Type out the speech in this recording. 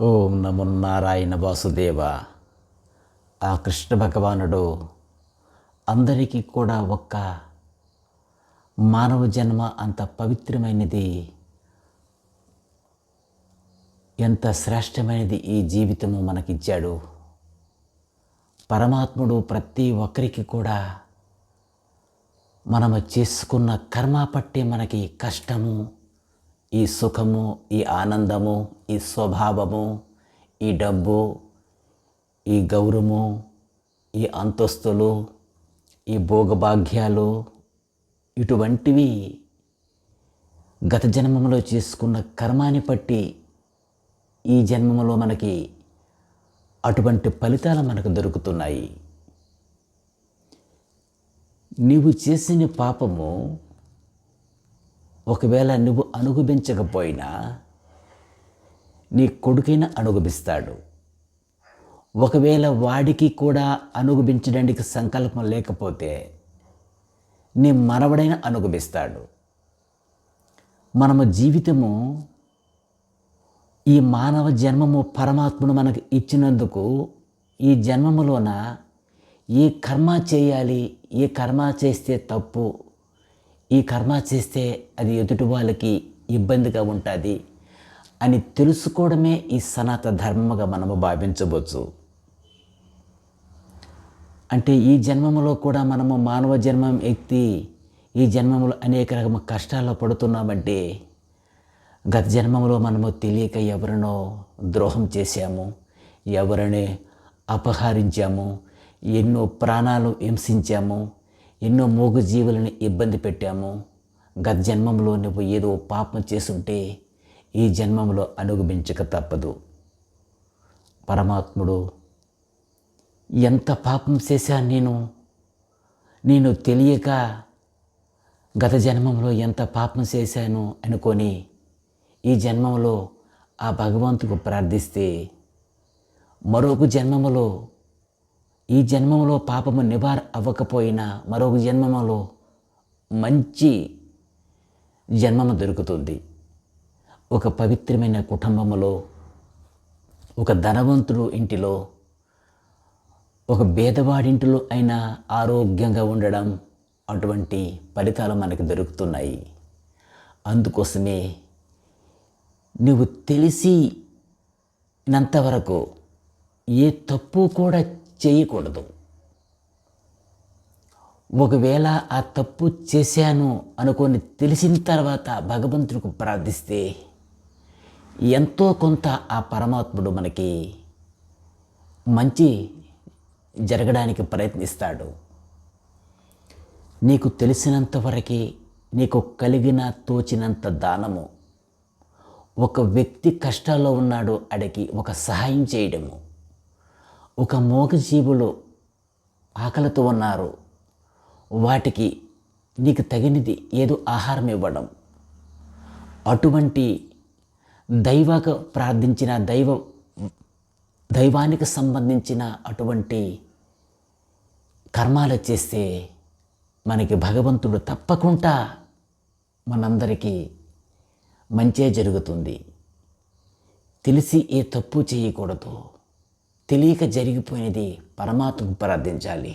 ఓం నమో నారాయణ వాసుదేవ. ఆ కృష్ణ భగవానుడు అందరికీ కూడా ఒక్క మానవ జన్మ అంత పవిత్రమైనది, ఎంత శ్రేష్టమైనది ఈ జీవితము మనకిచ్చాడు. పరమాత్ముడు ప్రతి ఒక్కరికి కూడా మనము చేసుకున్న కర్మ పట్టి మనకి కష్టము, ఈ సుఖము, ఈ ఆనందము, ఈ స్వభావము, ఈ డబ్బు, ఈ గౌరవము, ఈ అంతస్తులు, ఈ భోగభాగ్యాలు, ఇటువంటివి గత జన్మములో చేసుకున్న కర్మాని పట్టి ఈ జన్మములో మనకి అటువంటి ఫలితాలు మనకు దొరుకుతున్నాయి. నీవు చేసిన పాపము ఒకవేళ నువ్వు అనుభవించకపోయినా నీ కొడుకైనా అనుభవిస్తాడు. ఒకవేళ వాడికి కూడా అనుభవించడానికి సంకల్పం లేకపోతే నీ మనవడైనా అనుభవిస్తాడు. మనము జీవితము, ఈ మానవ జన్మము పరమాత్ముడు మనకు ఇచ్చినందుకు ఈ జన్మములోన ఏ కర్మ చేయాలి, ఏ కర్మ చేస్తే తప్పు, ఈ కర్మ చేస్తే అది ఎదుటి వాళ్ళకి ఇబ్బందిగా ఉంటుంది అని తెలుసుకోవడమే ఈ సనాతన ధర్మంగా మనము భావించవచ్చు. అంటే ఈ జన్మములో కూడా మనము మానవ జన్మం ఎత్తి ఈ జన్మములో అనేక రకమైన కష్టాల్లో పడుతున్నామంటే గత జన్మములో మనము తెలియక ఎవరినో ద్రోహం చేశాము, ఎవరిని అపహరించాము, ఎన్నో ప్రాణాలు హింసించాము, ఎన్నో మూగ జీవులను ఇబ్బంది పెట్టాము. గత జన్మంలో నువ్వు ఏదో పాపం చేసుంటే ఈ జన్మంలో అనుభవించక తప్పదు. పరమాత్ముడు ఎంత పాపం చేశాను నేను తెలియక గత జన్మంలో ఎంత పాపం చేశాను అనుకొని ఈ జన్మంలో ఆ భగవంతుకు ప్రార్థిస్తే మరొక జన్మములో, ఈ జన్మములో పాపము అవ్వకపోయినా మరొక జన్మములో మంచి జన్మము దొరుకుతుంది. ఒక పవిత్రమైన కుటుంబములో, ఒక ధనవంతుడు ఇంటిలో, ఒక పేదవాడింటిలో అయినా ఆరోగ్యంగా ఉండడం, అటువంటి ఫలితాలు మనకు దొరుకుతున్నాయి. అందుకోసమే నువ్వు తెలిసినంతవరకు ఏ తప్పు కూడా చేయకూడదు. ఒకవేళ ఆ తప్పు చేశాను అనుకొని తెలిసిన తర్వాత భగవంతుడికి ప్రార్థిస్తే ఎంతో కొంత ఆ పరమాత్ముడు మనకి మంచి జరగడానికి ప్రయత్నిస్తాడు. నీకు తెలిసినంతవరకు, నీకు కలిగిన తోచినంత దానము, ఒక వ్యక్తి కష్టాల్లో ఉన్నాడు అడిగి ఒక సహాయం చేయడము, ఒక మూగజీవులు ఆకలితో ఉన్నారు వాటికి నీకు తగినది ఏదో ఆహారం ఇవ్వడం, అటువంటి దైవకు ప్రార్థించిన దైవానికి సంబంధించిన అటువంటి కర్మాలు చేస్తే మనకి భగవంతుడు తప్పకుండా మనందరికీ మంచే జరుగుతుంది. తెలిసి ఏ తప్పు చేయకూడదు. తెలియక జరిగిపోయినది పరమాత్మకు ప్రార్థించాలి.